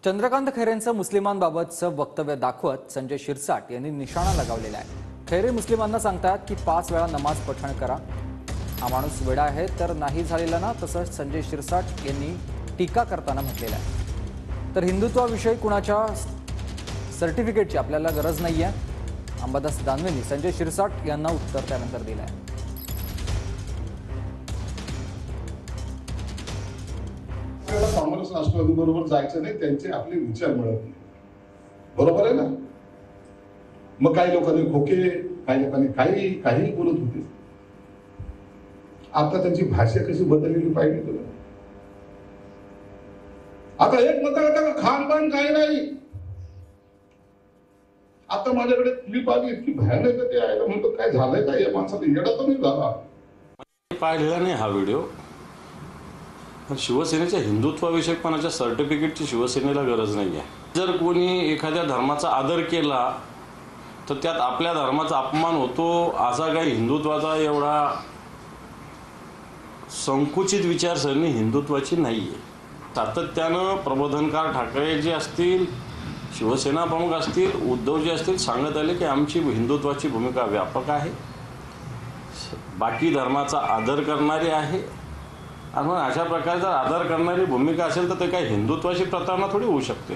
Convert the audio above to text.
चंद्रकांत खैरेंचं मुस्लिमांबाबतचं वक्तव्य दाखवत संजय शिरसाट यांनी निशाणा लगावलेला आहे। खैरे मुस्लिमांना सांगतात की 5 वेळा नमाज पठण करा। हा माणूस वेडा आहे तर नाही झालेला ना, तसंच संजय शिरसाट यांनी टीका करताना म्हटलेलं आहे। तर हिंदुत्वाविषयी कुणाच्या सर्टिफिकेटची आपल्याला गरज नाहीये, अंबादास दानवेंनी संजय शिरसाट यांना उत्तर त्यानंतर दिलं आहे। काँग्रेस राष्ट्रवादीबरोबर जायचं नाही, त्यांचे आपले विचार मिळत नाही, बरोबर आहे ना। मग काही लोकांनी खोके, काही लोकांनी काही बोलत होते। आता त्यांची भाषा कशी बदललेली पाहिजे तुला। आता एक मताला खानपान काही नाही। आता माझ्याकडे क्लिप आली, इतकी भयानक ते आहे, म्हणतो काय झालंय का या माणसाला, येडा तर नाही झाला। पाहिलेला नाही हा व्हिडिओ, पण शिवसेनेच्या हिंदुत्वाविषयकपणाच्या सर्टिफिकेटची शिवसेनेला गरज नाही आहे। जर कोणी एखाद्या धर्माचा आदर केला तर त्यात आपल्या धर्माचा अपमान होतो, असा काही हिंदुत्वाचा एवढा संकुचित विचारसरणी हिंदुत्वाची नाही आहे। सातत्यानं प्रबोधनकार ठाकरे जे असतील, शिवसेना प्रमुख असतील, उद्धवजी असतील, सांगत आले की आमची हिंदुत्वाची भूमिका व्यापक आहे, बाकी धर्माचा आदर करणारी आहे। आणि अशा प्रकारचा आदर करणारी भूमिका असेल तर ते काही हिंदुत्वाची प्रतारणा थोडी होऊ शकते।